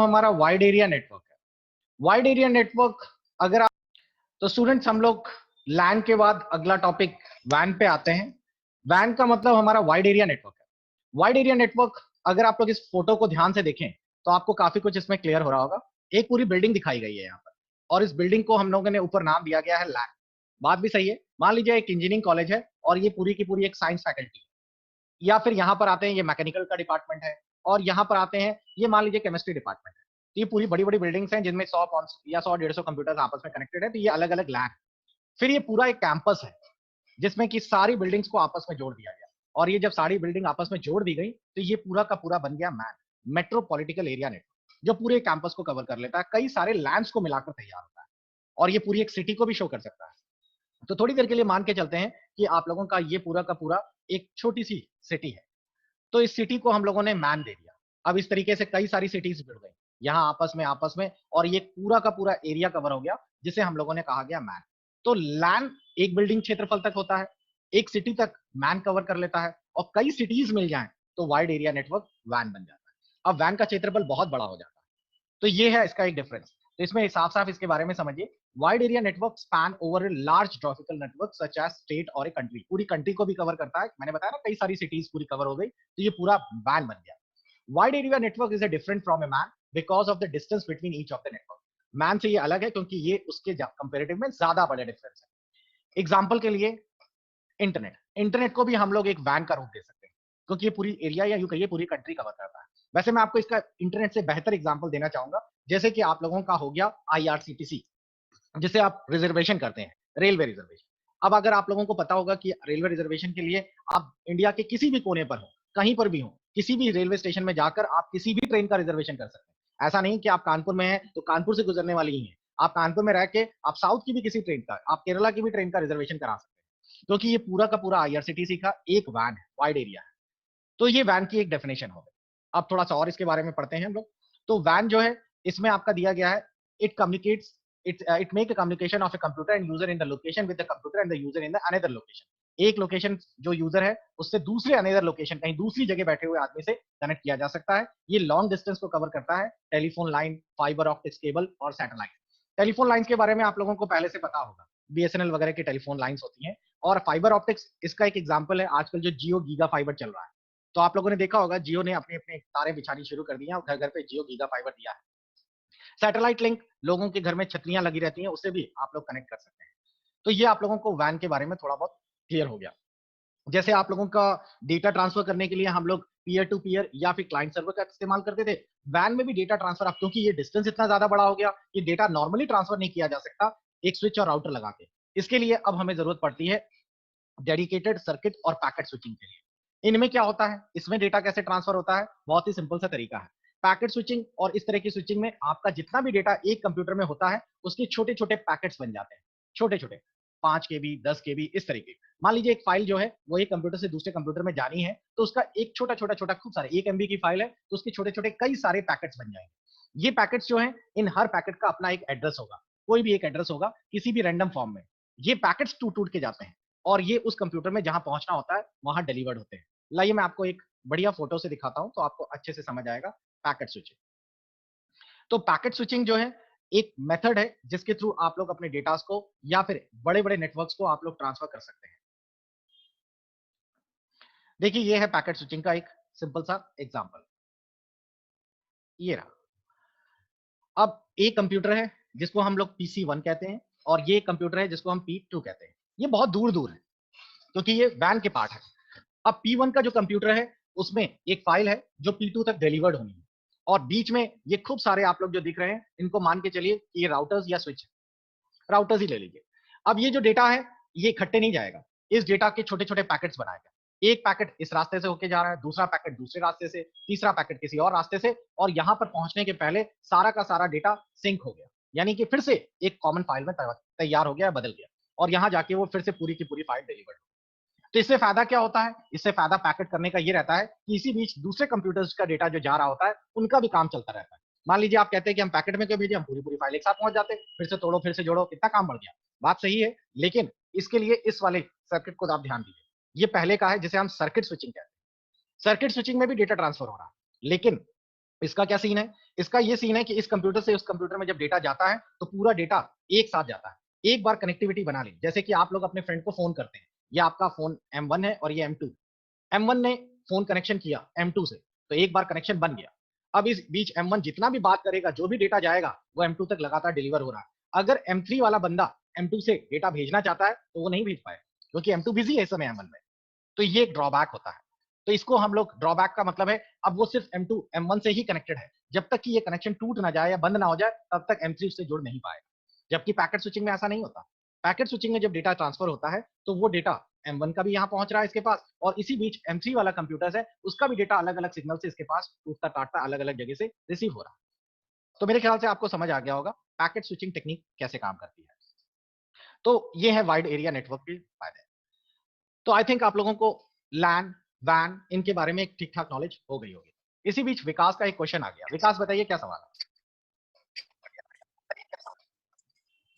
हमारा wide area network है। Wide area network अगर आप तो स्टूडेंट्स हम लोग लैन के बाद अगला टॉपिक वैन पे आते हैं। वैन का मतलब हमारा वाइड एरिया नेटवर्क है। वाइड एरिया नेटवर्क अगर आप लोग इस फोटो को ध्यान से देखें तो आपको काफी कुछ इसमें क्लियर हो रहा होगा। एक पूरी बिल्डिंग दिखाई गई है यहाँ पर और इस बिल्डिंग को हम लोगों ने ऊपर नाम दिया गया है लैन। बात भी सही है। मान लीजिए एक इंजीनियरिंग कॉलेज है और ये पूरी की पूरी एक साइंस फैकल्टी है, या फिर यहाँ पर आते हैं ये मैकेनिकल का डिपार्टमेंट है, और यहाँ पर आते हैं ये मान लीजिए केमिस्ट्री डिपार्टमेंट है। तो ये पूरी बड़ी बड़ी बिल्डिंग्स हैं जिनमें 100 या 100 150 कंप्यूटर्स आपस में कनेक्टेड है, तो ये अलग अलग लैब। फिर ये पूरा एक कैंपस है जिसमें कि सारी बिल्डिंग्स को आपस में जोड़ दिया गया, और ये जब सारी बिल्डिंग आपस में जोड़ दी गई तो ये पूरा का पूरा बन गया मैन मेट्रोपॉलिटिकल एरिया नेटवर्क, जो पूरे कैंपस को कवर कर लेता है, कई सारे लैंड्स को मिलाकर तैयार होता है, और ये पूरी एक सिटी को भी शो कर सकता है। तो थोड़ी देर के लिए मान के चलते हैं कि आप लोगों का ये पूरा का पूरा एक छोटी सी सिटी है, तो इस सिटी को हम लोगों ने मैन दे दिया। अब इस तरीके से कई सारी सिटीज जुड़ गई यहाँ आपस में, और ये पूरा का पूरा एरिया कवर हो गया जिसे हम लोगों ने कहा गया मैन। तो लैन एक बिल्डिंग क्षेत्रफल तक होता है, एक सिटी तक मैन कवर कर लेता है, और कई सिटीज मिल जाएं तो वाइड एरिया नेटवर्क वैन बन जाता है। अब वैन का क्षेत्रफल बहुत बड़ा हो जाता है। तो ये है इसका एक डिफरेंस। तो इसमें साफ साफ इसके बारे में समझिए। Wide area network span over a large geographical network such as state और ए कंट्री, पूरी कंट्री को भी कवर करता है। मैंने बताया ना कई सारी सिटीज पूरी कवर हो गई, तो ये पूरा वैन बन गया। Wide area network is a different from a man because of the distance between each of the network. Man से ये अलग है क्योंकि ये उसके कंपेरेटिव में ज्यादा बड़े डिफरेंस है। एग्जाम्पल के लिए इंटरनेट, इंटरनेट को भी हम लोग एक वैन का रूप दे सकते हैं क्योंकि ये पूरी एरिया या यूं कहिए पूरी कंट्री कवर करता है। वैसे मैं आपको इसका इंटरनेट से बेहतर एग्जांपल देना चाहूंगा, जैसे कि आप लोगों का हो गया आईआरसीटीसी, जिसे आप रिजर्वेशन करते हैं, रेलवे रिजर्वेशन। अब अगर आप लोगों को पता होगा कि रेलवे रिजर्वेशन के लिए आप इंडिया के किसी भी कोने पर हो, कहीं पर भी हो, किसी भी रेलवे स्टेशन में जाकर आप किसी भी ट्रेन का रिजर्वेशन कर सकते हैं। ऐसा नहीं कि आप कानपुर में हैं तो कानपुर से गुजरने वाली ही है, आप कानपुर में रह के आप साउथ की भी किसी ट्रेन का, आप केरला की भी ट्रेन का रिजर्वेशन करा सकते हैं, क्योंकि ये पूरा का पूरा आईआरसीटीसी का एक वैन है, वाइड एरिया है। तो ये वैन की एक डेफिनेशन हो गई। अब थोड़ा सा और इसके बारे में पढ़ते हैं हम लोग। तो वैन जो है इसमें आपका दिया गया है, it communicates it make a communication of a computer and user in the location with the computer and the user in the another location. एक लोकेशन जो यूजर है उससे दूसरे अनदर लोकेशन कहीं दूसरी जगह बैठे हुए आदमी से कनेक्ट किया जा सकता है। ये लॉन्ग डिस्टेंस को कवर करता है, telephone line, fibre optics cable और सैटेलाइट। टेलीफोन लाइंस के बारे में आप लोगों को पहले से पता होगा, बीएसएनएल वगैरह की टेलीफोन लाइंस होती हैं। और फाइबर ऑप्टिक्स इसका एक एग्जांपल है आजकल जो जियो गीगा फाइबर चल रहा है। तो आप लोगों ने देखा होगा जियो ने अपने अपने तारे बिछानी शुरू कर दी हैं और घर घर पे जियो गीगा फाइबर दिया है। सैटेलाइट लिंक, लोगों के घर में छतरियां लगी रहती हैं, उससे भी आप लोग कनेक्ट कर सकते हैं। तो ये आप लोगों को वैन के बारे में थोड़ा बहुत क्लियर हो गया। जैसे आप लोगों का डेटा ट्रांसफर करने के लिए हम लोग पीयर टू पीयर या फिर क्लाइंट सर्वर का इस्तेमाल करते थे, वैन में भी डेटा ट्रांसफर अब क्योंकि ये डिस्टेंस इतना ज्यादा बड़ा हो गया कि डेटा नॉर्मली ट्रांसफर नहीं किया जा सकता एक स्विच और राउटर लगा के। इसके लिए अब हमें जरूरत पड़ती है डेडिकेटेड सर्किट और पैकेट स्विचिंग के लिए। इनमें क्या होता है, इसमें डेटा कैसे ट्रांसफर होता है, बहुत ही सिंपल सा तरीका है। पैकेट स्विचिंग और इस तरह की स्विचिंग में आपका जितना भी डेटा एक कंप्यूटर में होता है उसके छोटे छोटे पैकेट्स बन जाते हैं, छोटे छोटे 5 KB 10 KB इस तरीके। मान लीजिए एक फाइल जो है वो एक कंप्यूटर से दूसरे कंप्यूटर में जानी है, तो उसका एक छोटा छोटा छोटा खूब सारे 1 MB की फाइल है तो उसके छोटे छोटे कई सारे पैकेट्स बन जाएंगे। ये पैकेट्स जो है इन हर पैकेट का अपना एक एड्रेस होगा, कोई भी एक एड्रेस होगा किसी भी रैंडम फॉर्म में। ये पैकेट्स टूट टूट के जाते हैं और ये उस कंप्यूटर में जहां पहुंचना होता है वहां डिलीवर्ड होते हैं। लाइए मैं आपको एक बढ़िया फोटो से दिखाता हूं तो आपको अच्छे से समझ आएगा पैकेट स्विचिंग। तो पैकेट स्विचिंग जो है एक मेथड है जिसके थ्रू आप लोग अपने डेटा को या फिर बड़े बड़े नेटवर्क्स को आप लोग ट्रांसफर कर सकते हैं। देखिए ये है पैकेट स्विचिंग का एक सिंपल सा एग्जांपल, ये रहा। अब एक कंप्यूटर है जिसको हम लोग PC1 कहते हैं, और ये कंप्यूटर है जिसको हम P2 कहते हैं। ये बहुत दूर दूर है क्योंकि ये वैन के पार्ट है। अब P1 का जो कंप्यूटर है उसमें एक फाइल है जो P2 तक डिलीवर्ड होनी है, और बीच में ये खूब सारे आप लोग जो दिख रहे हैं इनको मान के चलिए कि ये राउटर्स या स्विच है, राउटर्स ही ले लीजिए। अब ये जो डेटा है ये इकट्ठे नहीं जाएगा, इस डेटा के छोटे छोटे पैकेट्स बनाएगा। एक पैकेट इस रास्ते से होके जा रहा है, दूसरा पैकेट दूसरे रास्ते से, तीसरा पैकेट किसी और रास्ते से, और यहां पर पहुंचने के पहले सारा का सारा डेटा सिंक हो गया, यानी कि फिर से एक कॉमन फाइल में तैयार हो गया, बदल गया, और यहां जाके वो फिर से पूरी की पूरी फाइल डिलीवर्ड। तो इससे फायदा क्या होता है, इससे फायदा पैकेट करने का ये रहता है कि इसी बीच दूसरे कंप्यूटर्स का डेटा जो जा रहा होता है उनका भी काम चलता रहता है। मान लीजिए आप कहते हैं कि हम पैकेट में क्यों भेजें, हम पूरी पूरी फाइल एक साथ पहुंच जाते, फिर से तोड़ो फिर से जोड़ो, कितना काम बढ़ गया। बात सही है, लेकिन इसके लिए इस वाले सर्किट को आप ध्यान दीजिए। ये पहले का है जिसे हम सर्किट स्विचिंग कहते हैं। सर्किट स्विचिंग में भी डेटा ट्रांसफर हो रहा है, लेकिन इसका क्या सीन है? इसका ये सीन है कि इस कंप्यूटर से उस कंप्यूटर में जब डेटा जाता है तो पूरा डेटा एक साथ जाता है। एक बार कनेक्टिविटी बना ली, जैसे कि आप लोग अपने फ्रेंड को फोन करते हैं, ये आपका फोन M1 है और ये M2। M1 ने फोन कनेक्शन किया M2 से, तो एक बार कनेक्शन बन गया। अब इस बीच M1 जितना भी बात करेगा, जो भी डेटा जाएगा वो M2 तक लगातार डिलीवर हो रहा है। अगर M3 वाला बंदा M2 से डेटा भेजना चाहता है तो वो नहीं भेज पाए, क्योंकि M2 बिजी है इस समय M1 में। तो ये एक ड्रॉबैक होता है। तो इसको हम लोग, ड्रॉबैक का मतलब है अब वो सिर्फ M2 M1 से ही कनेक्टेड है। जब तक कि ये कनेक्शन टूट ना जाए या बंद ना हो जाए तब तक M3 उससे जुड़ नहीं पाएगा। जबकि पैकेट स्विचिंग में ऐसा नहीं होता। पैकेट स्विचिंग में जब डेटा ट्रांसफर होता है तो वो डेटा M1 का भी यहाँ पहुंच रहा है इसके पास, और इसी बीच M3 वाला कंप्यूटर है उसका भी डेटा अलग अलग सिग्नल से इसके पास टूटता टाटता अलग अलग जगह से रिसीव हो रहा है। तो मेरे ख्याल से आपको समझ आ गया होगा पैकेट स्विचिंग टेक्निक कैसे काम करती है। तो ये है वाइड एरिया नेटवर्क के फायदे। तो आई थिंक आप लोगों को लैन, वैन इनके बारे में एक ठीक ठाक नॉलेज हो गई होगी। इसी बीच विकास का एक क्वेश्चन आ गया। विकास बताइए क्या सवाल है?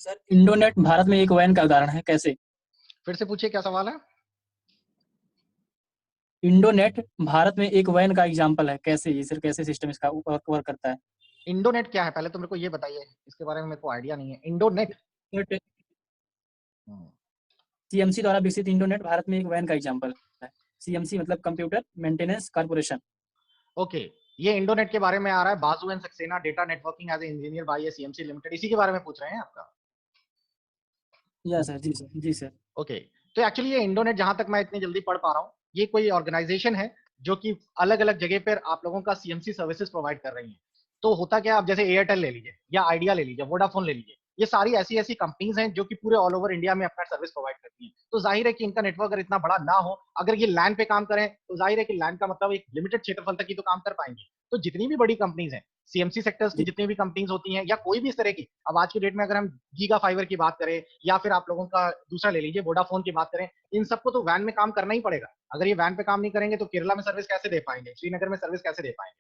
सर, इंडोनेट भारत में एक वैन का उदाहरण है, कैसे? फिर से पूछिए क्या सवाल है? इंडोनेट भारत में एक वैन का एग्जाम्पल है, कैसे? ये सर कैसे सिस्टम इसका कवर करता है? इंडोनेट क्या है पहले तो मेरे को ये बताइए, इसके बारे में मेरे को आइडिया नहीं है। इंडोनेट सीएमसी द्वारा विकसित इंडोनेट भारत में एक वैन का एग्जाम्पल है। सीएमसी मतलब कंप्यूटर मेंटेनेंस कॉर्पोरेशन। ओके, ये इंडोनेट के बारे में आ रहा है। Basu and Saxena data networking as a engineer by CMC limited, इसी के बारे में पूछ रहे हैं आपका? या सर, जी सर, जी सर। ओके, तो एक्चुअली ये इंडोनेट, जहां तक मैं इतनी जल्दी पढ़ पा रहा हूँ, ये कोई ऑर्गेनाइजेशन है जो कि अलग अलग जगह पर आप लोगों का सीएमसी सर्विसेज प्रोवाइड कर रही है। तो होता क्या, आप जैसे एयरटेल ले लीजिए या आइडिया ले लीजिए, वोडाफोन ले लीजिए, ये सारी ऐसी ऐसी कंपनीज हैं जो कि पूरे ऑल ओवर इंडिया में अपना सर्विस प्रोवाइड करती हैं। तो जाहिर है कि इनका नेटवर्क अगर इतना बड़ा ना हो, अगर ये लैंड पे काम करें तो जाहिर है कि लैंड का मतलब एक लिमिटेड क्षेत्रफल तक ही तो काम कर पाएंगे। तो जितनी भी बड़ी कंपनीज हैं, सीएमसी सेक्टर्स की जितनी भी कंपनीज होती हैं या कोई भी इस तरह की, अब आज की डेट में अगर हम गीगा फाइबर की बात करें या फिर आप लोगों का दूसरा ले लीजिए वोडाफोन की बात करें, इन सबको तो वैन में काम करना ही पड़ेगा। अगर ये वैन पे काम नहीं करेंगे तो केरला में सर्विस कैसे दे पाएंगे, श्रीनगर में सर्विस कैसे दे पाएंगे?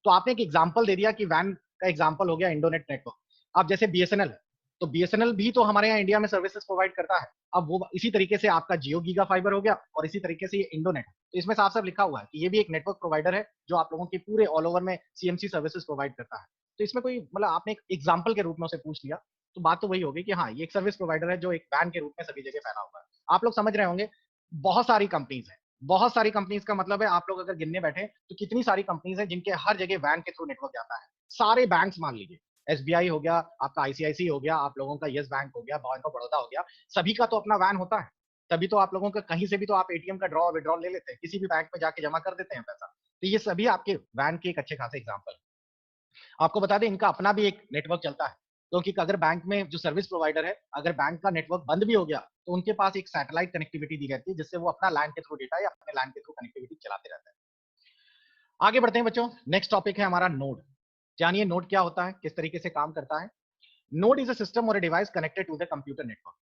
तो आपने एक एग्जाम्पल दे दिया कि वैन का एग्जाम्पल हो गया इंडोनेट नेटवर्क। अब जैसे बीएसएनएल है, तो बीएसएनएल भी तो हमारे यहाँ इंडिया में सर्विसेज प्रोवाइड करता है। अब वो इसी तरीके से आपका जियो गीगा फाइबर हो गया और इसी तरीके से ये इंडोनेट है। तो इसमें साफ साफ लिखा हुआ है कि ये भी एक नेटवर्क प्रोवाइडर है जो आप लोगों के पूरे ऑल ओवर में सीएमसी सर्विसेज प्रोवाइड करता है। तो इसमें कोई मतलब आपने एक एग्जाम्पल के रूप में उसे पूछ लिया, तो बात तो वही होगी कि हाँ, ये एक सर्विस प्रोवाइडर है जो एक वैन के रूप में सभी जगह फैला हुआ है। आप लोग समझ रहे होंगे, बहुत सारी कंपनीज है। बहुत सारी कंपनीज का मतलब है आप लोग अगर गिनने बैठे तो कितनी सारी कंपनीज है जिनके हर जगह वैन के थ्रू नेटवर्क जाता है। सारे बैंक्स मान लीजिए, एसबीआई हो गया, आपका आईसीआईसी हो गया, आप लोगों का यस बैंक हो गया, बैंक ऑफ बड़ौदा हो गया, सभी का तो अपना वैन होता है। तभी तो आप लोगों का कहीं से भी तो आप एटीएम का ड्रॉ विड्रॉल ले लेते हैं, किसी भी बैंक में जाके जमा कर देते हैं पैसा। तो ये सभी आपके वैन के एक अच्छे खासे एग्जाम्पल है। आपको बता दें इनका अपना भी एक नेटवर्क चलता है, क्योंकि अगर बैंक में जो सर्विस प्रोवाइडर है, अगर बैंक का नेटवर्क बंद भी हो गया तो उनके पास एक सैटेलाइट कनेक्टिविटी दी रहती है, जिससे वो अपना लैंड के थ्रू डेटा या अपने लैंड के थ्रू कनेक्टिविटी चलाते रहते हैं। आगे बढ़ते हैं बच्चों, नेक्स्ट टॉपिक है हमारा नोड। जानिए नोड क्या होता है, किस तरीके से काम करता है। नोड इज अ सिस्टम और a device connected to the computer network.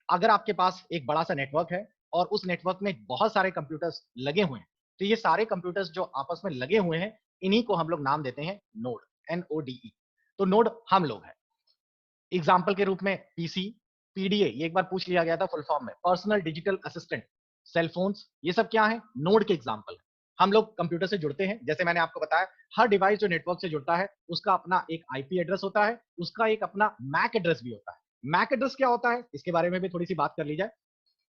अगर आपके पास एक बड़ा सा नेटवर्क है और उस नेटवर्क में बहुत सारे कंप्यूटर्स लगे हुए हैं, तो ये सारे कंप्यूटर्स जो आपस में लगे हुए हैं, इन्हीं को हम लोग नाम देते हैं नोड, NODE। तो नोड हम लोग हैं। एग्जाम्पल के रूप में पीसी, पीडीए, ये एक बार पूछ लिया गया था फुल फॉर्म में, पर्सनल डिजिटल असिस्टेंट, सेलफोन्स, ये सब क्या है, नोड के एग्जाम्पल है। हम लोग कंप्यूटर से जुड़ते हैं, जैसे मैंने आपको बताया, हर डिवाइस जो नेटवर्क से जुड़ता है उसका अपना एक आईपी एड्रेस होता है, उसका एक अपना मैक एड्रेस भी होता है। मैक एड्रेस क्या होता है, इसके बारे में भी थोड़ी सी बात कर ली जाए।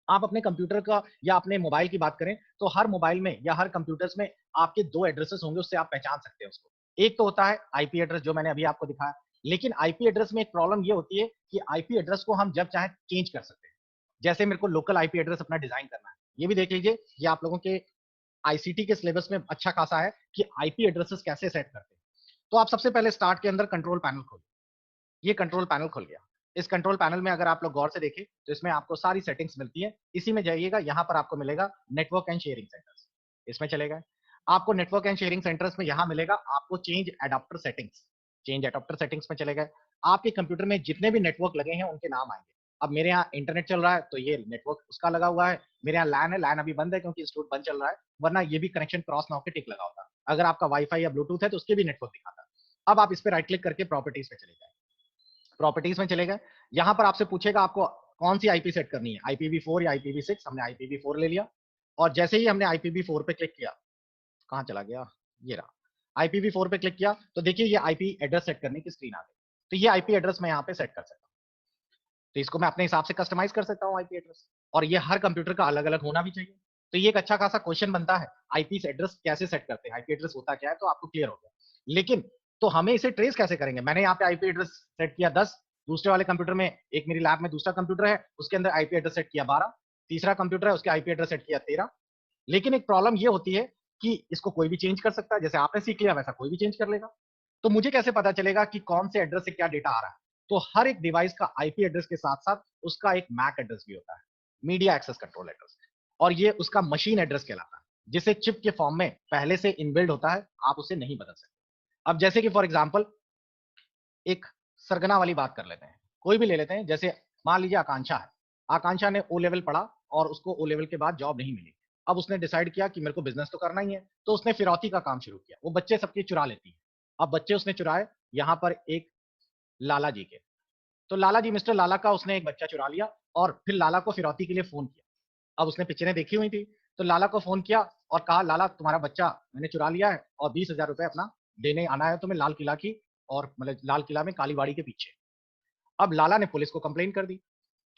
आप अपने कंप्यूटर का या अपने मोबाइल की बात करें तो हर मोबाइल में या हर कंप्यूटर्स में आपके दो एड्रेसेस होंगे, उससे आप पहचान सकते हैं उसको। एक तो होता है आईपी एड्रेस जो मैंने अभी आपको दिखाया, लेकिन आईपी एड्रेस में एक प्रॉब्लम ये होती है कि आईपी एड्रेस को हम जब चाहे चेंज कर सकते हैं। जैसे मेरे को लोकल आईपी एड्रेस अपना डिजाइन करना है, ये भी देख लीजिए, ये आप लोगों के आईसीटी के सिलेबस में अच्छा खासा है कि आईपी एड्रेसेस कैसे सेट करते हैं। तो आप सबसे पहले स्टार्ट के अंदर कंट्रोल पैनल खोलिए। ये कंट्रोल पैनल खुल गया। इस कंट्रोल पैनल में अगर आप लोग गौर से देखें तो इसमें आपको सारी सेटिंग्स मिलती है। इसी में जाइएगा, यहाँ पर आपको मिलेगा नेटवर्क एंड शेयरिंग सेंटर्स, इसमें चलेगा। आपको नेटवर्क एंड शेयरिंग सेंटर्स में यहाँ मिलेगा आपको change adapter settings, change adapter settings में चले गए। आपके कंप्यूटर में जितने भी नेटवर्क लगे हैं उनके नाम आएंगे। अब मेरे यहाँ इंटरनेट चल रहा है तो ये नेटवर्क उसका लगा हुआ है। मेरे यहाँ लैन है, लैन अभी बंद है क्योंकि इंस्टीट्यूट बंद चल रहा है, वरना ये भी कनेक्शन क्रॉस ना होकर टिक लगा होता। अगर आपका वाईफाई या ब्लूटूथ है तो उसके भी नेटवर्क दिखाता। अब आप इस पर राइट क्लिक करके प्रॉपर्टीज पे चले जाए। प्रॉपर्टीज में चले गए, यहां पर आपसे पूछेगा आपको कौन सी आईपी सेट करनी है, IPv4 या IPv6। हमने IPv4 ले लिया और जैसे ही हमने IPv4 पे क्लिक किया, कहां चला गया, ये रहा, IPv4 पे क्लिक किया तो देखिए ये आईपी एड्रेस सेट करने की स्क्रीन आ गई। तो ये आईपी एड्रेस मैं यहाँ पे सेट कर सकता हूँ। तो इसको मैं अपने हिसाब से कस्टमाइज कर सकता हूँ आईपी एड्रेस, और ये हर कंप्यूटर का अलग अलग होना भी चाहिए। तो ये एक अच्छा खासा क्वेश्चन बनता है, आईपी एड्रेस कैसे सेट करते हैं, आईपी एड्रेस होता क्या है, तो आपको क्लियर हो गया। लेकिन तो हमें इसे ट्रेस कैसे करेंगे? मैंने यहाँ पे आईपी एड्रेस सेट किया 10, दूसरे वाले कंप्यूटर में, एक मेरी लैब में दूसरा कंप्यूटर है उसके अंदर आईपी एड्रेस सेट किया 12, तीसरा कंप्यूटर है उसके आईपी एड्रेस सेट किया 13। लेकिन एक प्रॉब्लम ये होती है कि इसको कोई भी चेंज कर सकता है, जैसे आपने सीख लिया वैसा कोई भी चेंज कर लेगा। तो मुझे कैसे पता चलेगा कि कौन से एड्रेस से क्या डेटा आ रहा है? तो हर एक डिवाइस का आईपी एड्रेस के साथ साथ उसका एक मैक एड्रेस भी होता है, मीडिया एक्सेस कंट्रोल एड्रेस, और ये उसका मशीन एड्रेस कहलाता है, जिसे चिप के फॉर्म में पहले से इनबिल्ड होता है, आप उसे नहीं बदल सकते। अब जैसे कि फॉर एग्जांपल एक सरगना वाली बात कर लेते हैं, कोई भी ले लेते हैं, जैसे मान लीजिए आकांक्षा है, आकांक्षा ने ओ लेवल पढ़ा और उसको ओ लेवल के बाद जॉब नहीं मिली। अब उसने डिसाइड किया कि मेरे को बिजनेस तो करना ही है, तो उसने फिरौती का काम शुरू किया, वो बच्चे सबके चुरा लेती है। अब बच्चे उसने चुराए यहाँ पर एक लाला जी के, तो लाला जी, मिस्टर लाला का उसने एक बच्चा चुरा लिया और फिर लाला को फिरौती के लिए फोन किया। अब उसने पिक्चरें देखी हुई थी, तो लाला को फोन किया और कहा लाला तुम्हारा बच्चा मैंने चुरा लिया है और 20,000 रुपए अपना देने आना है तुम्हें लाल किला की, और मतलब लाल किला में कालीबाड़ी के पीछे। अब लाला ने पुलिस को कंप्लेन कर दी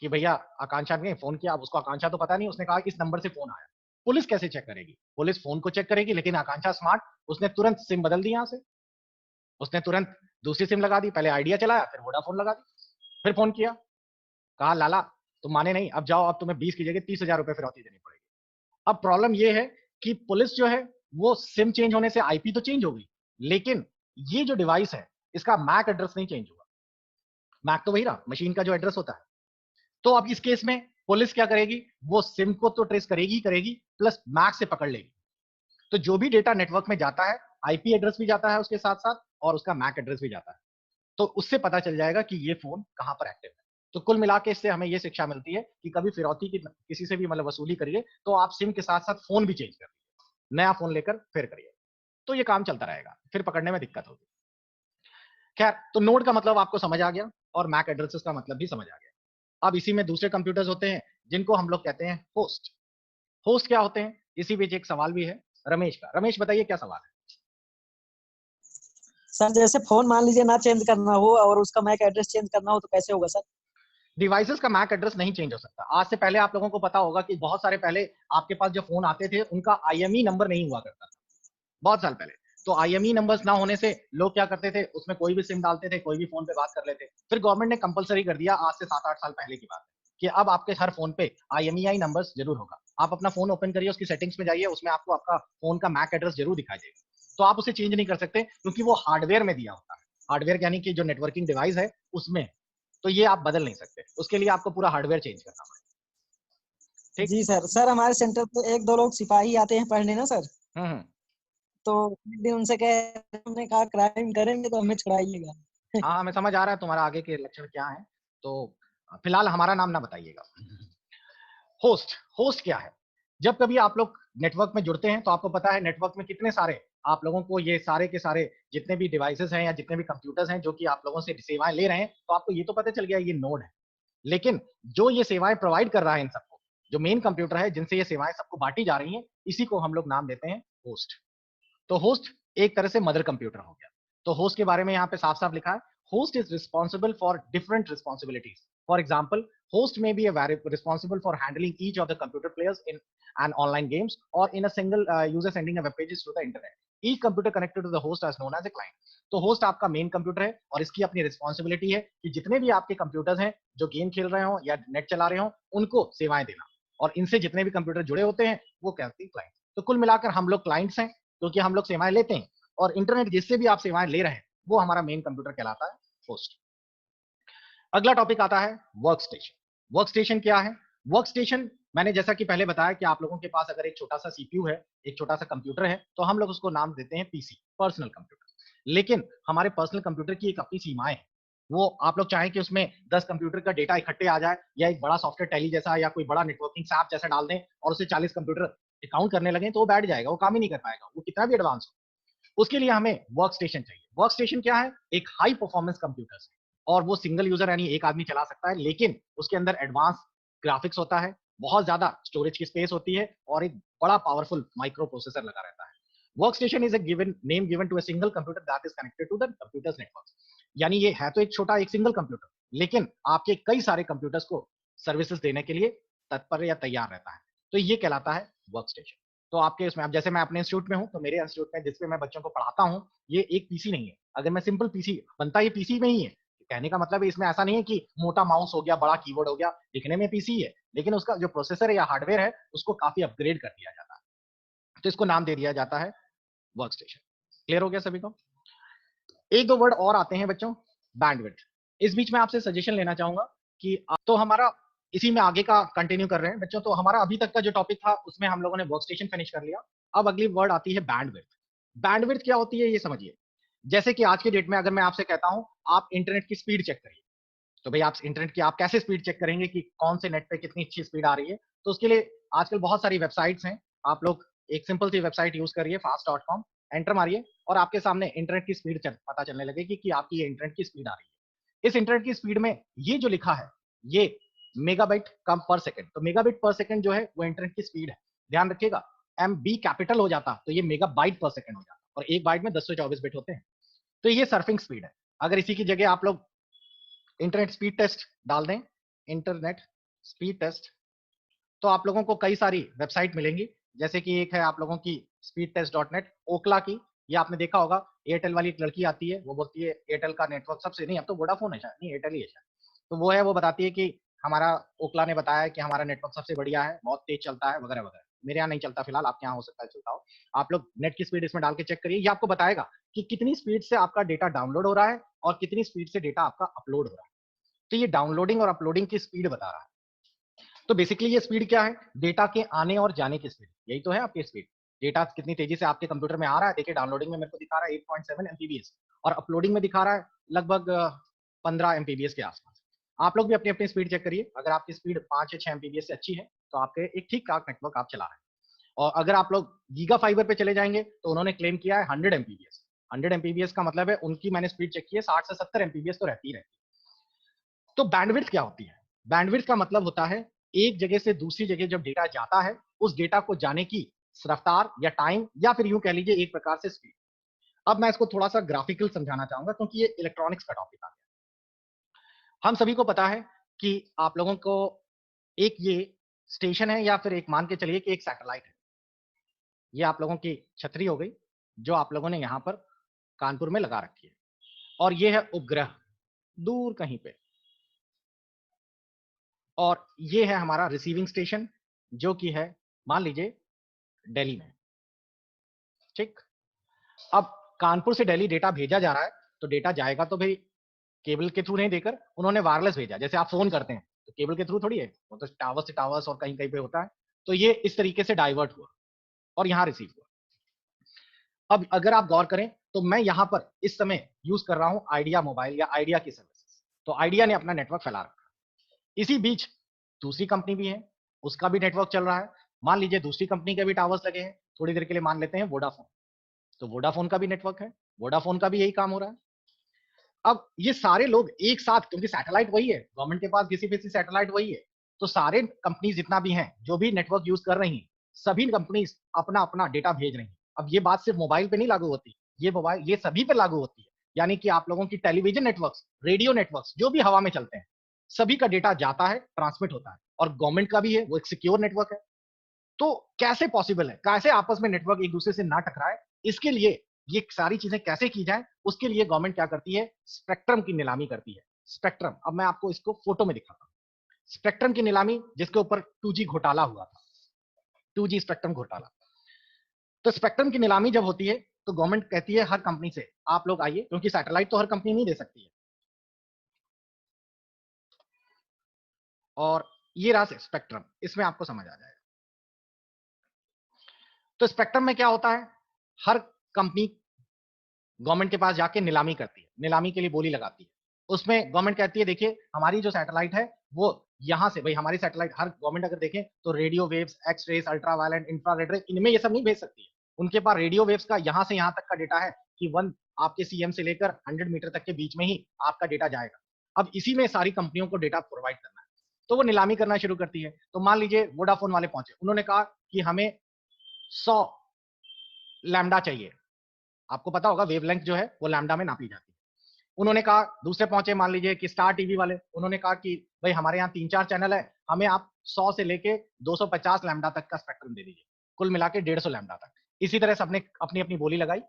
कि भैया आकांक्षा ने फोन किया। अब उसको आकांक्षा तो पता नहीं, उसने कहा इस नंबर से फोन आया। पुलिस कैसे चेक करेगी? पुलिस फोन को चेक करेगी, लेकिन आकांक्षा स्मार्ट, उसने तुरंत सिम बदल दी, यहाँ से उसने तुरंत दूसरी सिम लगा दी, पहले आइडिया चलाया फिर वोडाफोन लगा दी, फिर फोन किया, कहा लाला तुम माने नहीं, अब जाओ, अब तुम्हें 20 की जगह 30,000 रुपए फिरौती देनी पड़ेगी। अब प्रॉब्लम ये है कि पुलिस जो है वो सिम चेंज होने से आईपी तो चेंज हो गई, लेकिन ये जो डिवाइस है इसका मैक एड्रेस नहीं चेंज हुआ। मैक तो वही रहा, मशीन का जो एड्रेस होता है। तो अब इस केस में पुलिस क्या करेगी? वो सिम को तो ट्रेस करेगी करेगी, प्लस मैक से पकड़ लेगी। तो जो भी डेटा नेटवर्क में जाता है, आईपी एड्रेस भी जाता है उसके साथ साथ, और उसका मैक एड्रेस भी जाता है। तो उससे पता चल जाएगा कि ये फोन कहां पर एक्टिव है। तो कुल मिला के इससे हमें ये शिक्षा मिलती है कि कभी फिरौती की किसी से भी मतलब वसूली करिए तो आप सिम के साथ साथ फोन भी चेंज करिए, नया फोन लेकर फिर करिए, तो ये काम चलता रहेगा, फिर पकड़ने में दिक्कत होगी। खैर, तो नोड का मतलब आपको समझ आ गया और मैक एड्रेसेस का मतलब भी समझ आ गया। अब इसी में दूसरे कंप्यूटर्स होते हैं जिनको हम लोग कहते हैं होस्ट। होस्ट क्या होते हैं? इसी बीच एक सवाल भी है रमेश का। रमेश बताइए क्या सवाल है? सर जैसे फोन मान लीजिए ना चेंज करना हो और उसका मैक एड्रेस चेंज करना हो तो कैसे होगा सर? डिवाइसेस का मैक एड्रेस नहीं चेंज हो सकता। आज से पहले आप लोगों को पता होगा कि बहुत सारे पहले आपके पास जो फोन आते थे उनका आईएमई नंबर नहीं हुआ करता था, बहुत साल पहले। तो आईएमई नंबर्स ना होने से लोग क्या करते थे, उसमें कोई भी सिम डालते थे, कोई भी फोन पे बात कर लेते। फिर गवर्नमेंट ने कंपलसरी कर दिया, आज से 7-8 साल पहले की बात है, कि अब आपके हर फोन पे आईएमईआई नंबर्स जरूर होगा। आप अपना फोन ओपन करिए, उसकी सेटिंग्स में जाइए, उसमें आपको आपका फोन का मैक एड्रेस जरूर दिखाई देगा। तो आप उसे चेंज नहीं कर सकते क्योंकि वो हार्डवेयर में दिया होता है। हार्डवेयर यानी कि जो नेटवर्किंग डिवाइस है उसमें, तो ये आप बदल नहीं सकते, उसके लिए आपको पूरा हार्डवेयर चेंज करना पड़ेगा। ठीक। जी सर। सर हमारे सेंटर पे एक दो लोग सिपाही आते हैं पढ़ने ना सर, हम्म। तो एक दिन उनसे कहे, हमने कहा क्राइम करेंगे तो हमें छुड़ाइएगा। हाँ, हमें समझ आ रहा है तुम्हारा आगे के लक्षण क्या है, तो फिलहाल हमारा नाम ना बताइएगा। होस्ट, होस्ट क्या है? जब कभी आप लोग नेटवर्क में जुड़ते हैं तो आपको पता है नेटवर्क में कितने सारे, आप लोगों को ये सारे के सारे जितने भी डिवाइसेस हैं या जितने भी कंप्यूटर्स हैं जो कि आप लोगों से सेवाएं ले रहे हैं, तो आपको ये तो पता चल गया ये नोड है। लेकिन जो ये सेवाएं प्रोवाइड कर रहा है इन सबको, जो मेन कंप्यूटर है जिनसे ये सेवाएं सबको बांटी जा रही हैं, इसी को हम लोग नाम देते हैं होस्ट। तो होस्ट एक तरह से मदर कंप्यूटर हो गया। तो होस्ट के बारे में यहाँ पे साफ साफ लिखा है, host is responsible for different responsibilities. For example, host may be a responsible for handling each of the computer players in an online games or in a single user sending a web pages to the internet. Each computer connected to the host is known as a client. तो host आपका main computer है और इसकी अपनी responsibility है कि जितने भी आपके कंप्यूटर्स हैं जो गेम खेल रहे हो या नेट चला रहे हो उनको सेवाएं देना, और इनसे जितने भी कंप्यूटर जुड़े होते हैं वो कहते हैं क्लाइंट। तो कुल मिलाकर हम लोग क्लाइंट्स हैं क्योंकि हम लोग सेवाएं लेते हैं, और इंटरनेट जिससे भी आप सेवाएं ले रहे हैं वो हमारा मेन कंप्यूटर कहलाता है होस्ट। अगला टॉपिक आता है वर्क स्टेशन। वर्क स्टेशन क्या है? वर्क स्टेशन मैंने जैसा कि पहले बताया कि आप लोगों के पास अगर एक छोटा सा सीपीयू है, एक छोटा सा कंप्यूटर है, तो हम लोग उसको नाम देते हैं पीसी, पर्सनल कंप्यूटर। लेकिन हमारे पर्सनल कंप्यूटर की एक अपनी सीमाएं हैं। वो आप लोग चाहें कि उसमें 10 कंप्यूटर का डेटा इकट्ठे आ जाए, या एक बड़ा सॉफ्टवेयर टैली जैसा या कोई बड़ा नेटवर्किंग सैप जैसा डाल दें और उसे 40 कंप्यूटर अकाउंट करने लगे, तो वो बैठ जाएगा, वो काम ही नहीं कर पाएगा, वो कितना भी एडवांस हो। उसके लिए हमें वर्क स्टेशन चाहिए। वर्क स्टेशन क्या है? एक हाई परफॉर्मेंस कंप्यूटर है, और वो सिंगल यूजर यानी एक आदमी चला सकता है, लेकिन उसके अंदर एडवांस ग्राफिक्स होता है, बहुत ज्यादा स्टोरेज की स्पेस होती है, और एक बड़ा पावरफुल माइक्रो प्रोसेसर लगा रहता है। Workstation is a name given to a single computer that is connected to the computer's network. यानी ये है तो एक छोटा एक सिंगल कंप्यूटर, लेकिन आपके कई सारे कंप्यूटर्स को सर्विसेज देने के लिए तत्पर या तैयार रहता है, तो ये कहलाता है वर्कस्टेशन। तो आपके इसमें, अब जैसे मैं अपने इंस्टीट्यूट में हूं, तो मेरे इंस्टीट्यूट में जिसपे मैं बच्चों को पढ़ाता हूं, ये एक पीसी नहीं है। अगर मैं सिंपल पीसी बनता, ये पीसी में ही है, कहने का मतलब है इसमें ऐसा नहीं है कि मोटा माउस हो गया, बड़ा कीबोर्ड हो गया, दिखने में पीसी है, लेकिन उसका जो प्रोसेसर या हार्डवेयर है उसको काफी अपग्रेड कर दिया जाता है, तो इसको नाम दे दिया जाता है वर्कस्टेशन। क्लियर हो गया सभी को? एक दो वर्ड और आते हैं बच्चों, बैंडविड्थ। इस बीच में आपसे सजेशन लेना चाहूंगा कि तो हमारा इसी में आगे का कंटिन्यू कर रहे हैं बच्चों। तो हमारा अभी तक का जो टॉपिक था उसमें हम लोगों ने वर्कस्टेशन फिनिश कर लिया। अब अगली वर्ड आती है बैंडविड्थ। बैंडविड्थ क्या होती है ये समझिए। जैसे कि आज के डेट में अगर मैं आपसे कहता हूं आप इंटरनेट की स्पीड चेक करिए, तो भाई आप इंटरनेट की आप कैसे स्पीड चेक करेंगे कि कौन से नेट पे कितनी अच्छी स्पीड आ रही है? तो उसके लिए आजकल बहुत सारी वेबसाइट्स हैं। आप लोग एक सिंपल सी वेबसाइट यूज करिए, fast.com, एंटर मारिए और आपके सामने इंटरनेट की स्पीड पता चलने लगेगी कि आपकी ये इंटरनेट की स्पीड आ रही है। इस इंटरनेट की स्पीड में ये जो लिखा है ये मेगाबाइट कम पर सेकंड, तो मेगाबिट पर सेकंड जो है वो इंटरनेट की स्पीड है। ध्यान रखिएगा, MB कैपिटल हो जाता तो ये मेगाबाइट पर सेकंड हो जाता, और एक बाइट में 1024 बिट होते हैं। तो ये सर्फिंग स्पीड है। अगर इसी की जगह आप लोग इंटरनेट स्पीड टेस्ट डाल दें, इंटरनेट स्पीड टेस्ट, तो आप लोगों को कई सारी वेबसाइट मिलेंगी। जैसे कि एक है आप लोगों की speedtest.net, ओकला की, ये आपने देखा होगा। एयरटेल वाली एक लड़की आती है, वो बोलती है एयरटेल का नेटवर्क सबसे, नहीं अब तो वोडाफोन है शायद, नहीं एयरटेल ही है शायद, तो वो है, वो बताती है कि हमारा ओकला ने बताया कि हमारा नेटवर्क सबसे बढ़िया है, बहुत तेज चलता है वगैरह वगैरह। मेरे यहाँ नहीं चलता फिलहाल, आपके यहाँ हो सकता है चलता हो। आप लोग नेट की स्पीड इसमें डाल के चेक करिए, ये आपको बताएगा कि कितनी स्पीड से आपका डेटा डाउनलोड हो रहा है और कितनी स्पीड से डेटा आपका अपलोड हो रहा है। तो ये डाउनलोडिंग और अपलोडिंग की स्पीड बता रहा है। तो बेसिकली ये स्पीड क्या है? डेटा के आने और जाने की स्पीड, यही तो है आपकी स्पीड। डेटा कितनी तेजी से आपके कंप्यूटर में आ रहा है। देखिए डाउनलोडिंग में मेरे को दिखा रहा है 8.7 MPBS और अपलोडिंग में दिखा रहा है लगभग 15 MPBS के आसपास। आप लोग भी अपनी अपनी स्पीड चेक करिए। अगर आपकी स्पीड 5 या 6 MPBS से अच्छी है तो आपके एक ठीक ठाक नेटवर्क आप चला रहे हैं। और अगर आप लोग गीगा फाइबर पे चले जाएंगे तो उन्होंने क्लेम किया है 100 MPBS। 100 MPBS का मतलब है, उनकी मैंने स्पीड चेक की है, 60 से 70 MPBS तो रहती ही रहती है। तो बैंडविड्थ क्या होती है? बैंडविड्थ का मतलब होता है एक जगह से दूसरी जगह जब डेटा जाता है, उस डेटा को जाने की रफ्तार या टाइम, या फिर यूं कह लीजिए एक प्रकार से स्पीड। अब मैं इसको थोड़ा सा ग्राफिकल समझाना चाहूंगा क्योंकि ये इलेक्ट्रॉनिक्स का टॉपिक आ गया। हम सभी को पता है कि आप लोगों को एक ये स्टेशन है, या फिर एक मान के चलिए कि एक सैटेलाइट है। ये आप लोगों की छतरी हो गई जो आप लोगों ने यहां पर कानपुर में लगा रखी है, और ये है उपग्रह दूर कहीं पे, और ये है हमारा रिसीविंग स्टेशन जो कि है मान लीजिए दिल्ली में। ठीक, अब कानपुर से दिल्ली डेटा भेजा जा रहा है, तो डेटा जाएगा तो भाई केबल के थ्रू नहीं देकर उन्होंने वायरलेस भेजा। जैसे आप फोन करते हैं तो केबल के थ्रू थोड़ी है, वो तो टावर से टावर्स और कहीं कहीं पे होता है। तो ये इस तरीके से डाइवर्ट हुआ और यहाँ रिसीव हुआ। अब अगर आप गौर करें तो मैं यहाँ पर इस समय यूज कर रहा हूं आइडिया मोबाइल या आइडिया की सर्विसेज। तो आइडिया ने अपना नेटवर्क फैला रखा। इसी बीच दूसरी कंपनी भी है, उसका भी नेटवर्क चल रहा है। मान लीजिए दूसरी कंपनी के भी टावर्स लगे हैं, थोड़ी देर के लिए मान लेते हैं वोडाफोन, तो वोडाफोन का भी नेटवर्क है, वोडाफोन का भी यही काम हो रहा है। अब ये सारे लोग एक साथ, क्योंकि सैटेलाइट वही है, गवर्नमेंट के पास किसी किसी सैटेलाइट वही है, तो सारे कंपनी जितना भी हैं जो भी नेटवर्क यूज कर रही हैं, सभी कंपनी अपना अपना डेटा भेज रही हैं। अब ये बात सिर्फ मोबाइल पे नहीं लागू होती, ये सभी पे लागू होती है। यानी कि आप लोगों की टेलीविजन नेटवर्क्स, रेडियो नेटवर्क्स जो भी हवा में चलते हैं, सभी का डेटा जाता है, ट्रांसमिट होता है, और गवर्नमेंट का भी है, वो एक सिक्योर नेटवर्क है। तो कैसे पॉसिबल है, कैसे आपस में नेटवर्क एक दूसरे से ना टकराए, इसके लिए ये सारी चीजें कैसे की जाए, उसके लिए गवर्नमेंट क्या करती है, स्पेक्ट्रम की नीलामी करती है। स्पेक्ट्रम, अब मैं आपको इसको फोटो में दिखाता हूं। स्पेक्ट्रम की नीलामी जिसके ऊपर 2G घोटाला हुआ था, 2G स्पेक्ट्रम घोटाला। तो स्पेक्ट्रम की नीलामी जब होती है तो गवर्नमेंट कहती है हर कंपनी से आप लोग आइए, क्योंकि सैटेलाइट तो हर कंपनी नहीं दे सकती है। और ये रहा स्पेक्ट्रम, इसमें आपको समझ आ जाएगा। तो स्पेक्ट्रम में क्या होता है, हर कंपनी गवर्नमेंट के पास जाके नीलामी करती है, नीलामी के लिए बोली लगाती है। उसमें गवर्नमेंट कहती है देखिए हमारी जो सैटेलाइट है वो यहां से, भाई हमारी सैटेलाइट, हर गवर्नमेंट अगर देखें तो radio waves, X rays, ultraviolet, infrared ray, इनमें ये सब नहीं भेज सकती है। उनके पास रेडियो वेव्स का यहां से यहां तक का डेटा है कि 1 आपके सीएम से लेकर 100 मीटर तक के बीच में ही आपका डेटा जाएगा। अब इसी में सारी कंपनियों को डेटा प्रोवाइड करना है, तो वो नीलामी करना शुरू करती है। तो मान लीजिए वोडाफोन वाले पहुंचे, उन्होंने कहा कि हमें 100 लैम्डा चाहिए। आपको पता होगा वेवलेंथ जो है वो लैम्डा में नापी जाती है। उन्होंने कहा, दूसरे पहुंचे मान लीजिए कि स्टार टीवी वाले, उन्होंने कहा कि भाई हमारे यहाँ 3-4 चैनल है, हमें आप 100 से लेके 250 लैम्डा तक का स्पेक्ट्रम दे दीजिए, कुल मिला के 150 लैम्डा तक। इसी तरह सबने अपनी अपनी बोली लगाई,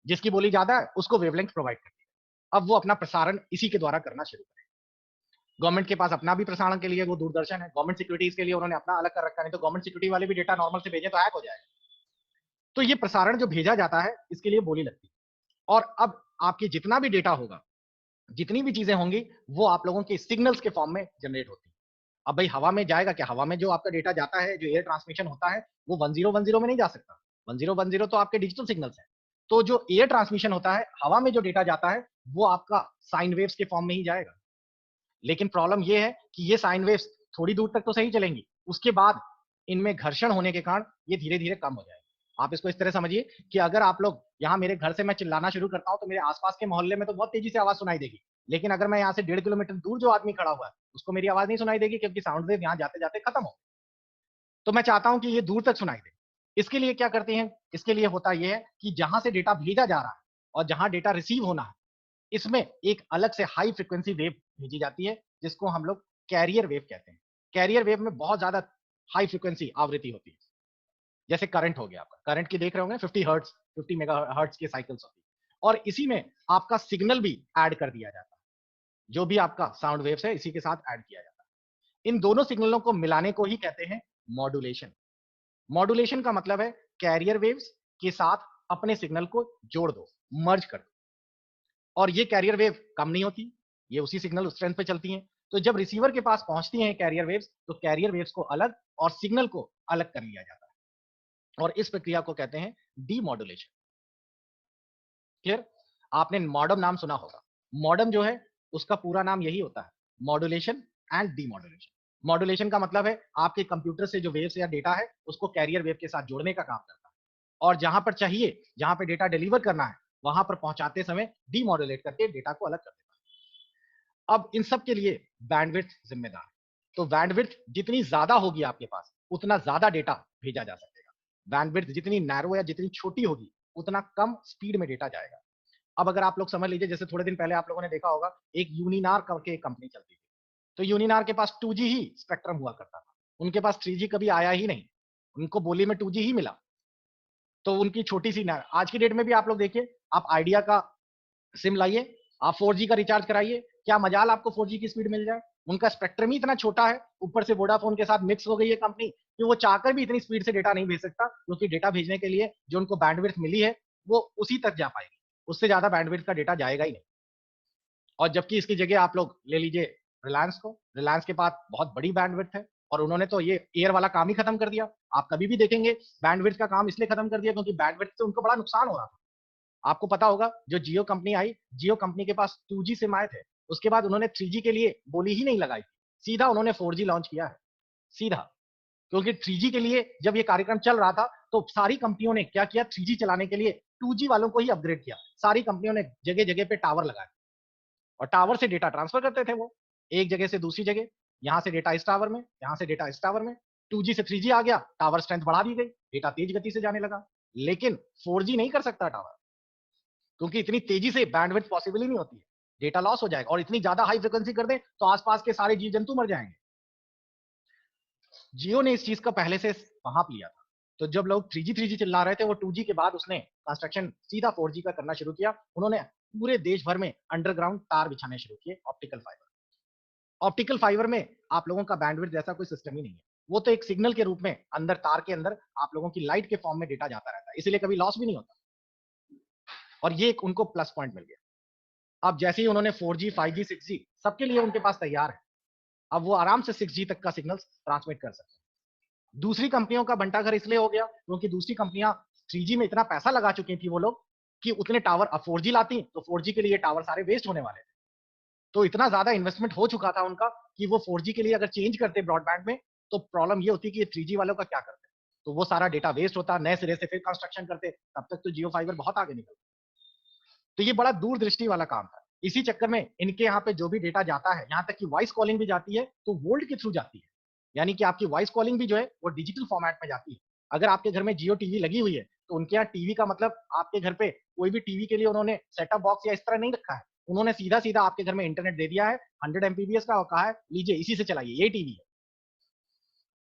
जिसकी बोली ज्यादा है उसको वेवलेंथ प्रोवाइड करती है। अब वो अपना प्रसारण इसी के द्वारा करना शुरू करें। गवर्नमेंट के पास अपना भी प्रसारण के लिए वो दूरदर्शन है, गवर्नमेंट सिक्योरिटीज के लिए उन्होंने अपना अलग कर रखा, नहीं तो गवर्नमेंट सिक्योरिटी वाले भी डेटा नॉर्मल से भेजे तो हैक हो जाएगा। तो ये प्रसारण जो भेजा जाता है इसके लिए बोली लगती है। और अब आपकी जितना भी डेटा होगा, जितनी भी चीजें होंगी, वो आप लोगों के सिग्नल्स के फॉर्म में जनरेट होती है। अब भाई हवा में जाएगा क्या? हवा में जो आपका डेटा जाता है, जो एयर ट्रांसमिशन होता है, वो 1010 में नहीं जा सकता। 1010 तो आपके डिजिटल सिग्नल्स हैं। तो जो एयर ट्रांसमिशन होता है, हवा में जो डेटा जाता है, वो आपका साइन वेव्स के फॉर्म में ही जाएगा। लेकिन प्रॉब्लम ये है कि ये साइन वेव्स थोड़ी दूर तक तो सही चलेंगी, उसके बाद इनमें घर्षण होने के कारण ये धीरे धीरे कम हो जाएगा। आप इसको इस तरह समझिए कि अगर आप लोग यहाँ मेरे घर से मैं चिल्लाना शुरू करता हूँ तो मेरे आसपास के मोहल्ले में तो बहुत तेजी से आवाज सुनाई देगी, लेकिन अगर मैं यहाँ से 1.5 किलोमीटर दूर जो आदमी खड़ा हुआ है उसको मेरी आवाज नहीं सुनाई देगी, क्योंकि साउंड वेव यहाँ जाते जाते खत्म हो। तो मैं चाहता हूं कि ये दूर तक सुनाई दे। इसके लिए क्या करते हैं? इसके लिए होता यह है कि जहां से डेटा भेजा जा रहा है और जहां डेटा रिसीव होना है, इसमें एक अलग से हाई फ्रीक्वेंसी वेव भेजी जाती है, जिसको हम लोग कैरियर वेव कहते हैं। कैरियर वेव में बहुत ज्यादा हाई फ्रीक्वेंसी आवृत्ति होती है। जैसे करंट हो गया, आपका करंट की देख रहे होंगे 50 मेगा हर्ट्ज के साइकिल्स होती है, और इसी में आपका सिग्नल भी ऐड कर दिया जाता है। जो भी आपका साउंड वेव्स है इसी के साथ ऐड किया जाता है। इन दोनों सिग्नलों को मिलाने को ही कहते हैं मॉड्यूलेशन। मॉड्यूलेशन का मतलब है कैरियर वेव्स के साथ अपने सिग्नल को जोड़ दो, मर्ज कर दो। और ये कैरियर वेव कम नहीं होती, ये उसी सिग्नल स्ट्रेंथ पे चलती हैं। तो जब रिसीवर के पास पहुंचती हैं कैरियर वेव्स, तो कैरियर वेव्स को अलग और सिग्नल को अलग कर लिया जाता है, और इस प्रक्रिया को कहते हैं डीमॉड्यूलेशन। क्लियर? आपने मॉडम नाम सुना होगा। मॉडम जो है उसका पूरा नाम यही होता है, मॉड्यूलेशन एंड डीमॉड्यूलेशन। मॉड्यूलेशन का मतलब है आपके कंप्यूटर से जो वेव्स या डेटा है उसको कैरियर वेव के साथ जोड़ने का काम करता है, और जहां पर चाहिए, जहां पे डेटा डिलीवर करना है, वहां पर पहुंचाते समय डीमॉड्यूलेट करके डेटा को अलग कर देता है। अब इन सब के लिए बैंडविड्थ जिम्मेदार है। तो बैंडविड्थ जितनी ज्यादा होगी आपके पास, उतना ज्यादा डेटा भेजा जा सकेगा। बैंडविड्थ जितनी नैरो या जितनी छोटी होगी, उतना कम स्पीड में डेटा जाएगा। अब अगर आप लोग समझ लीजिए, जैसे थोड़े दिन पहले आप लोगों ने देखा होगा, एक यूनिनार करके एक कंपनी चलती थी। तो यूनिनार के पास 2G ही स्पेक्ट्रम हुआ करता था, उनके पास 3G कभी आया ही नहीं, उनको बोली में 2G ही मिला। तो उनकी छोटी सी नैरो, आज की डेट में भी आप लोग देखिए, आप आइडिया का सिम लाइए, आप 4G का रिचार्ज कराइए, क्या मजाल आपको 4G की स्पीड मिल जाए? उनका स्पेक्ट्रम ही इतना छोटा है, ऊपर से वोडाफोन के साथ मिक्स हो गई है कंपनी, कि वो चाहकर भी इतनी स्पीड से डेटा नहीं भेज सकता, क्योंकि डेटा भेजने के लिए जो उनको बैंडविड्थ मिली है वो उसी तक जा पाएगी, उससे ज्यादा बैंडविड्थ का डेटा जाएगा ही नहीं। और जबकि इसकी जगह आप लोग ले लीजिए रिलायंस को, रिलायंस के पास बहुत बड़ी बैंडविड्थ है, और उन्होंने तो ये एयर वाला काम ही खत्म कर दिया। आप कभी भी देखेंगे बैंडविड्थ का काम इसलिए खत्म कर दिया क्योंकि बैंडविड्थ से उनको बड़ा नुकसान हो रहा था। आपको पता होगा, जो जियो कंपनी आई, जियो कंपनी के पास 2G सिम आए थे, उसके बाद उन्होंने 3G के लिए बोली ही नहीं लगाई, सीधा उन्होंने 4G लॉन्च किया है, सीधा। क्योंकि 3G के लिए जब ये कार्यक्रम चल रहा था, तो सारी कंपनियों ने क्या किया, 3G चलाने के लिए 2G वालों को ही अपग्रेड किया। सारी कंपनियों ने जगह जगह पे टावर लगाए, और टावर से डेटा ट्रांसफर करते थे वो, एक जगह से दूसरी जगह, यहां से डेटा इस टावर में, यहां से डेटा इस टावर में। 2G से 3G आ गया, टावर स्ट्रेंथ बढ़ा दी गई, डेटा तेज गति से जाने लगा। लेकिन 4G नहीं कर सकता टावर, क्योंकि इतनी तेजी से बैंडविड्थ पॉसिबल ही नहीं होती है, डेटा लॉस हो जाएगा, और इतनी ज्यादा हाई फ्रीक्वेंसी कर दें तो आसपास के सारे जीव जंतु मर जाएंगे। जियो ने इस चीज का पहले से भांप लिया था, तो जब लोग 3G चिल्ला रहे थे, वो 2G के बाद उसने कंस्ट्रक्शन सीधा 4G का करना शुरू किया। उन्होंने पूरे देश भर में अंडरग्राउंड तार बिछाने शुरू किए, ऑप्टिकल फाइबर। ऑप्टिकल फाइबर में आप लोगों का बैंडविड्थ जैसा कोई सिस्टम ही नहीं है, वो तो एक सिग्नल के रूप में अंदर तार के अंदर आप लोगों की लाइट के फॉर्म में डेटा जाता रहता है, इसलिए कभी लॉस भी नहीं होता, और ये एक उनको प्लस पॉइंट मिल गया। अब जैसे ही उन्होंने 4G 5G 6G सबके लिए उनके पास तैयार है, अब वो आराम से 6G तक का सिग्नल ट्रांसमिट कर सकते हैं। दूसरी कंपनियों का बंटाघर इसलिए हो गया क्योंकि दूसरी कंपनियां 3G में इतना पैसा लगा चुकी थी वो लोग, कि उतने टावर अब 4G लाती, तो 4G के लिए टावर सारे वेस्ट होने वाले थे। तो इतना ज्यादा इन्वेस्टमेंट हो चुका था उनका कि वो 4G के लिए अगर चेंज करते ब्रॉडबैंड में, तो प्रॉब्लम ये होती कि ये 3G वालों का क्या करते, तो वो सारा डेटा वेस्ट होता, नए सिरे से फिर कंस्ट्रक्शन करते, तब तक तो जियो फाइबर बहुत आगे निकलता। तो ये बड़ा दूरदृष्टि वाला काम था। इसी चक्कर में इनके यहाँ पे जो भी डेटा जाता है, यहाँ तक कि वॉइस कॉलिंग भी जाती है, तो वोल्ट के थ्रू जाती है, यानी कि आपकी वॉइस कॉलिंग भी जो है वो डिजिटल फॉर्मेट में जाती है, अगर आपके घर में जियो टीवी लगी हुई है तो उनके यहाँ टीवी का मतलब आपके घर पे कोई भी टीवी के लिए उन्होंने सेटअप बॉक्स या इस तरह नहीं रखा है, उन्होंने सीधा सीधा आपके घर में इंटरनेट दे दिया है 100 MBPS का और कहा है लीजिए इसी से चलाइए, ये टीवी है।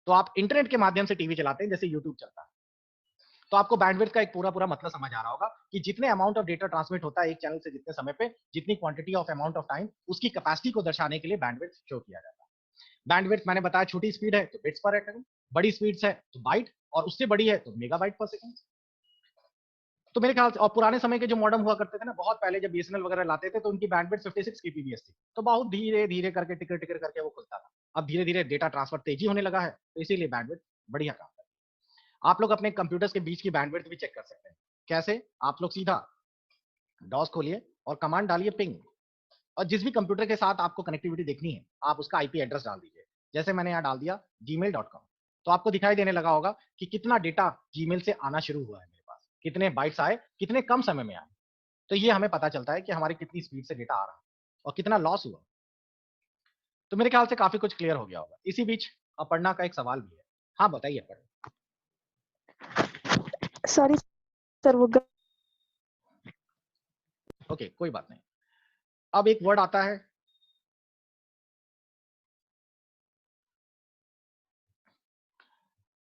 तो आप इंटरनेट के माध्यम से टीवी चलाते हैं जैसे यूट्यूब चलता है। तो आपको बैंडविड्थ का एक पूरा मतलब समझ आ रहा होगा कि जितने अमाउंट ऑफ डेटा ट्रांसमिट होता है एक चैनल से जितने समय पे, जितनी quantity of amount of time, उसकी कैपेसिटी को दर्शाने के लिए बैंडविड्थ शो किया जाता है। बैंडविड्थ मैंने बताया छोटी स्पीड है तो बिट्स पर सेकंड, बड़ी स्पीड है तो बाइट, और उससे बड़ी है तो मेगाबाइट पर सेकंड। तो मेरे ख्याल से और पुराने समय के जो मॉडर्न हुआ करते थे ना, बहुत पहले जब बीएसएनएल वगैरह लाते थे तो उनकी बैंडविड्थ 56 kbps थी, तो बहुत धीरे धीरे करके टिकर टिकर करके वो खुलता था। अब धीरे धीरे डेटा ट्रांसफर तेजी होने लगा है तो इसीलिए बैंडविड्थ बढ़िया काम करती है। आप लोग अपने कंप्यूटर्स के बीच की बैंडविड्थ भी चेक कर सकते हैं। कैसे? आप लोग सीधा डॉस खोलिए और कमांड डालिए पिंग, और जिस भी कंप्यूटर के साथ आपको कनेक्टिविटी देखनी है आप उसका आईपी एड्रेस डाल दीजिए। जैसे मैंने यहाँ डाल दिया gmail.com, तो आपको दिखाई देने लगा होगा कि कितना डेटा जीमेल से आना शुरू हुआ है मेरे पास, कितने बाइट्स आए, कितने कम समय में आए। तो ये हमें पता चलता है कि हमारी कितनी स्पीड से डेटा आ रहा है और कितना लॉस हुआ। तो मेरे ख्याल से काफी कुछ क्लियर हो गया होगा। इसी बीच अपर्णा का एक सवाल भी है। हाँ बताइए अपर्णा। सॉरी सर, वो ओके कोई बात नहीं। अब एक वर्ड आता है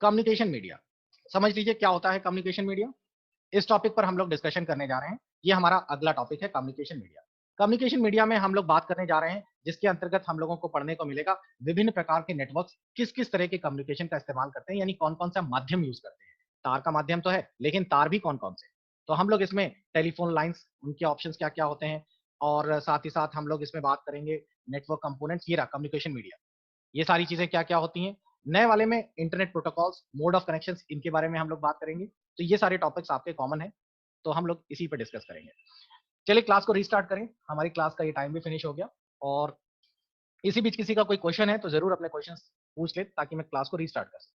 कम्युनिकेशन मीडिया। समझ लीजिए क्या होता है कम्युनिकेशन मीडिया। इस टॉपिक पर हम लोग डिस्कशन करने जा रहे हैं। ये हमारा अगला टॉपिक है कम्युनिकेशन मीडिया। कम्युनिकेशन मीडिया में हम लोग बात करने जा रहे हैं जिसके अंतर्गत हम लोगों को पढ़ने को मिलेगा विभिन्न प्रकार के नेटवर्क्स किस किस तरह के कम्युनिकेशन का इस्तेमाल करते हैं, यानी कौन कौन सा माध्यम यूज करते हैं। तार का माध्यम तो है लेकिन तार भी कौन कौन से। तो हम लोग इसमें टेलीफोन लाइंस, उनके ऑप्शंस क्या क्या होते हैं, और साथ ही साथ हम लोग इसमें बात करेंगे नेटवर्क कंपोनेंट्स, ये रहा कम्युनिकेशन मीडिया, ये सारी चीजें क्या क्या होती हैं। नए वाले में internet protocols, mode of connections, इनके बारे में हम लोग बात करेंगे। तो ये सारे टॉपिक्स आपके कॉमन है, तो हम लोग इसी पे डिस्कस करेंगे। चलिए क्लास को रीस्टार्ट करें, हमारी क्लास का ये टाइम भी फिनिश हो गया। और इसी बीच किसी का कोई क्वेश्चन है तो जरूर अपने क्वेश्चंस पूछ ले ताकि मैं क्लास को रीस्टार्ट कर सकूं।